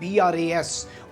BRAS,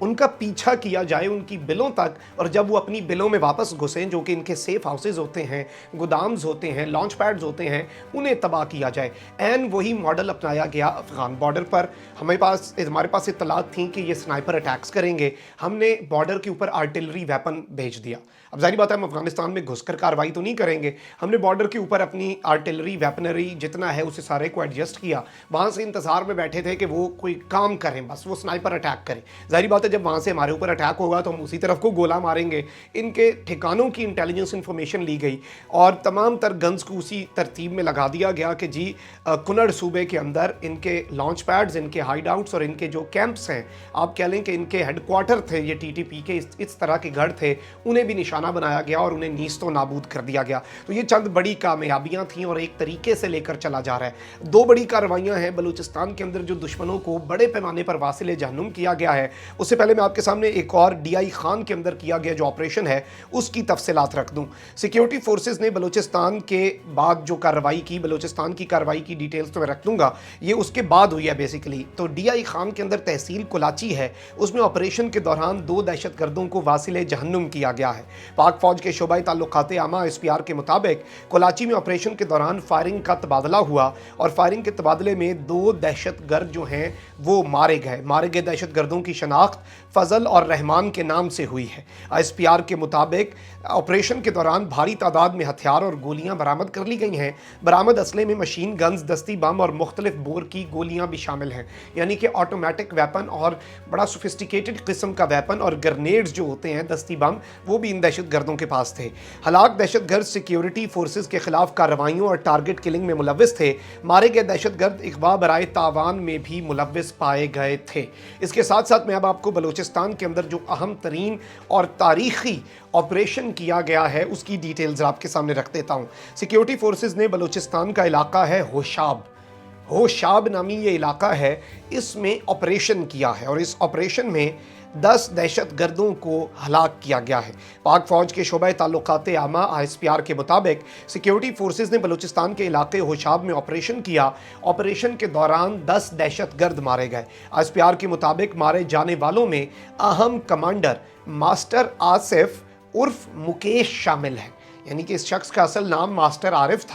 ان کا پیچھا کیا جائے ان کی بلوں تک، اور جب وہ اپنی بلوں میں واپس گھسیں جو کہ ان کے سیف ہاؤسز ہوتے ہیں، گودامز ہوتے ہیں، لانچ پیڈز ہوتے ہیں، انہیں تباہ کیا جائے۔ این وہی ماڈل اپنایا گیا افغان بارڈر پر۔ ہمارے پاس اطلاعات تھیں کہ یہ سنائپر اٹیکس کریں گے، ہم نے بارڈر کے اوپر آرٹلری ویپن بھیج دیا۔ اب ظاہری بات ہے ہم افغانستان میں گھس کر کارروائی تو نہیں کریں گے، ہم نے بارڈر کے اوپر اپنی آرٹلری ویپنری جتنا ہے اسے سارے کو ایڈجسٹ کیا، وہاں سے انتظار میں بیٹھے تھے کہ وہ کوئی کام کریں، بس وہ سنائپر اٹیک کریں۔ ظاہری بات ہے جب وہاں سے ہمارے اوپر اٹیک ہوگا تو ہم اسی طرف کو گولہ ماریں گے۔ ان کے ٹھکانوں کی انٹیلیجنس انفارمیشن لی گئی اور تمام تر گنز کو اسی ترتیب میں لگا دیا گیا کہ جی کنڑ صوبے کے اندر ان کے لانچ پیڈز، ان کے ہائیڈ آؤٹس اور ان کے جو کیمپس ہیں، آپ کہہ لیں کہ ان کے ہیڈ کوارٹر تھے، یہ ٹی ٹی پی کے اس طرح کے گڑھ تھے، انہیں بھی نشانہ بنایا گیا اور انہیں نیست و نابود کر دیا گیا۔ تو یہ چند بڑی کامیابیاں تھیں اور ایک طریقے سے لے کر چلا جا رہا ہے۔ دو بڑی کارروائیاں ہیں بلوچستان کے اندر جو دشمنوں کو بڑے پیمانے پر واصل جہنم کیا گیا ہے۔ اس سے پہلے میں آپ کے سامنے ایک اور ڈی آئی خان کے اندر کیا گیا جو آپریشن ہے اس کی تفصیلات رکھ دوں۔ سیکیورٹی فورسز نے بلوچستان کے بعد جو کارروائی کی، بلوچستان کی کارروائی کی ڈیٹیلز تو میں رکھ دوں گا، یہ اس کے بعد ہوئی ہے بیسیکلی۔ تو ڈی آئی خان کے اندر تحصیل کولاچی ہے، اس میں آپریشن کے دوران 2 دہشت گردوں کو واصل جہنم کیا گیا ہے۔ پاک فوج کے شعبہ تعلقات عامہ ایس پی آر کے مطابق کولاچی میں آپریشن کے دوران فائرنگ کا تبادلہ ہوا اور فائرنگ کے تبادلے میں 2 دہشت گرد جو ہیں وہ مارے گئے دہشت گردوں کی شناخت فضل اور رحمان کے نام سے ہوئی ہے۔ ایس پی آر کے مطابق آپریشن کے دوران بھاری تعداد میں ہتھیار اور گولیاں برآمد کر لی گئی ہیں۔ برآمد اسلحے میں مشین گنز، دستی بم اور مختلف بور کی گولیاں بھی شامل ہیں، یعنی کہ آٹومیٹک ویپن اور بڑا سوفسٹیکیٹڈ قسم کا ویپن اور گرنیڈز جو ہوتے ہیں، دستی بم، وہ بھی ان دہشت گردوں کے پاس تھے۔ ہلاک دہشت گرد سیکیورٹی فورسز کے خلاف کارروائیوں اور ٹارگٹ کلنگ میں ملوث تھے۔ مارے گئے دہشت گرد اغوا برائے تاوان میں بھی ملوث پائے گئے تھے۔ اس کے ساتھ ساتھ میں اب آپ کو بلوچستان کے اندر جو اہم ترین اور تاریخی آپریشن کیا گیا ہے اس کی ڈیٹیلز آپ کے سامنے رکھ دیتا ہوں۔ سیکیورٹی فورسز نے بلوچستان کا علاقہ ہے ہوشاب نامی یہ علاقہ ہے، اس میں آپریشن کیا ہے اور اس آپریشن میں 10 دہشت گردوں کو ہلاک کیا گیا ہے۔ پاک فوج کے شعبہ تعلقات عامہ ایس پی آر کے مطابق سیکیورٹی فورسز نے بلوچستان کے علاقے ہوشاب میں آپریشن کیا۔ آپریشن کے دوران 10 دہشت گرد مارے گئے۔ ایس پی آر کے مطابق مارے جانے والوں میں اہم کمانڈر ماسٹر آصف عرف مکیش شامل ہے، یعنی کہ اس شخص کا اصل نام ماسٹر آصف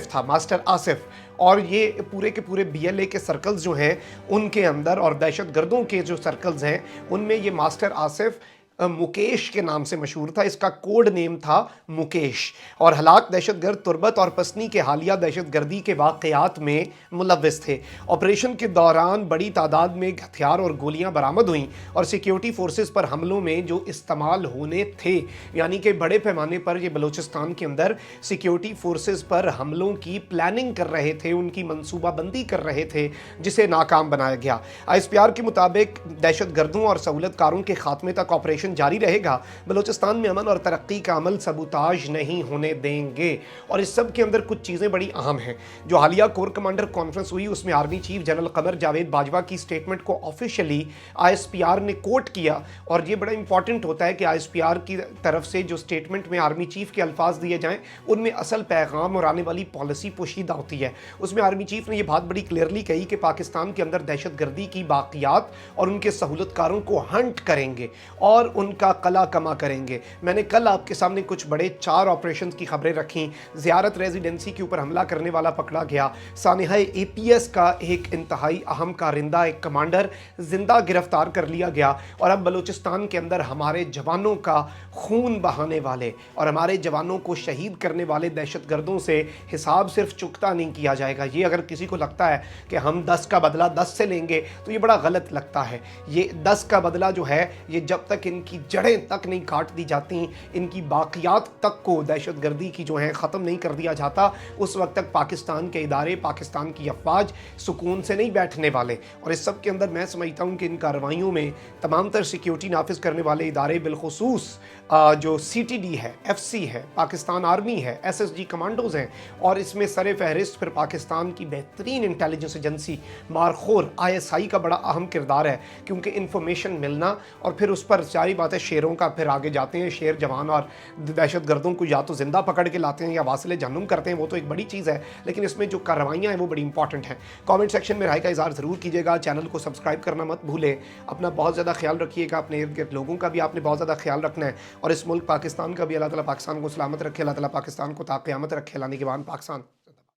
تھا، ماسٹر آصف، اور یہ پورے کے پورے بی ایل اے کے سرکلز جو ہیں ان کے اندر اور دہشت گردوں کے جو سرکلز ہیں ان میں یہ ماسٹر آصف مکیش کے نام سے مشہور تھا، اس کا کوڈ نیم تھا مکیش، اور ہلاک دہشت گرد تربت اور پسنی کے حالیہ دہشت گردی کے واقعات میں ملوث تھے۔ آپریشن کے دوران بڑی تعداد میں ہتھیار اور گولیاں برآمد ہوئیں اور سیکیورٹی فورسز پر حملوں میں جو استعمال ہونے تھے، یعنی کہ بڑے پیمانے پر یہ بلوچستان کے اندر سیکیورٹی فورسز پر حملوں کی پلاننگ کر رہے تھے، ان کی منصوبہ بندی کر رہے تھے، جسے ناکام بنایا گیا۔ ایس پی آر کے مطابق دہشت گردوں اور سہولت کاروں کے خاتمے تک آپریشن جاری رہے گا۔ بلوچستان میں امن اور ترقی کا عمل سبوتاژ نہیں ہونے دیں گے، اور اس سب کے اندر کچھ چیزیں بڑی اہم ہیں۔ جو حالیہ کور کمانڈر کانفرنس ہوئی اس میں army chief general Qamar Javed Bajwa کی سٹیٹمنٹ کو officially I S P R نے کوٹ کیا، اور یہ بڑا امپورٹنٹ ہوتا ہے کہ آئی ایس پی آر کی طرف سے جو سٹیٹمنٹ میں آرمی چیف کے الفاظ دیے جائیں ان میں اصل پیغام اور آنے والی پالیسی پوشیدہ ہوتی ہے۔ اس میں آرمی چیف نے یہ بات بڑی کلیئرلی کہی کہ پاکستان کے اندر دہشت گردی کی باقیات اور ان کے سہولت کاروں کو ہنٹ کریں گے اور ان کا قلع کما کریں گے۔ میں نے کل آپ کے سامنے کچھ بڑے 4 آپریشنز کی خبریں رکھیں۔ زیارت ریزیڈنسی کے اوپر حملہ کرنے والا پکڑا گیا، سانحہ اے پی ایس کا ایک انتہائی اہم کارندہ، ایک کمانڈر زندہ گرفتار کر لیا گیا، اور اب بلوچستان کے اندر ہمارے جوانوں کا خون بہانے والے اور ہمارے جوانوں کو شہید کرنے والے دہشت گردوں سے حساب صرف چکتا نہیں کیا جائے گا۔ یہ اگر کسی کو لگتا ہے کہ ہم 10 کا بدلہ 10 سے لیں گے تو یہ بڑا غلط لگتا ہے۔ یہ 10 کا بدلہ جو ہے یہ جب تک ان کی جڑیں تک نہیں کاٹ دی جاتی، ان کی باقیات تک کو دہشت گردی کی جو ہے ختم نہیں کر دیا جاتا، اس وقت تک پاکستان کے ادارے، پاکستان کی افواج سکون سے نہیں بیٹھنے والے۔ اور اس سب کے اندر میں سمجھتا ہوں کہ ان کارروائیوں میں تمام تر سیکیورٹی نافذ کرنے والے ادارے، بالخصوص جو سی ٹی ڈی ہے، ایف سی ہے، پاکستان آرمی ہے، ایس ایس جی کمانڈوز ہیں، اور اس میں سر فہرست پھر پاکستان کی بہترین intelligence agency Markhor I S I کا بڑا اہم کردار ہے، کیونکہ انفارمیشن ملنا اور پھر اس پر ساری ظاہر بات ہے شیروں کا پھر آگے جاتے ہیں، شیر جوان اور دہشت گردوں کو یا تو زندہ پکڑ کے لاتے ہیں یا واصل جہنم کرتے ہیں، وہ تو ایک بڑی چیز ہے، لیکن اس میں جو کارروائیاں ہیں وہ بڑی امپورٹنٹ ہیں۔ کامنٹ سیکشن میں رائے کا اظہار ضرور کیجیے گا، چینل کو سبسکرائب کرنا مت بھولیں، اپنا بہت زیادہ خیال رکھیے گا، اپنے ارد گرد لوگوں کا بھی آپ نے بہت زیادہ خیال رکھنا ہے، اور اس ملک پاکستان کا بھی اللہ تعالیٰ پاکستان کو سلامت رکھے، اللہ تعالیٰ پاکستان کو تا قیامت رکھے، لانے کے بعد پاکستان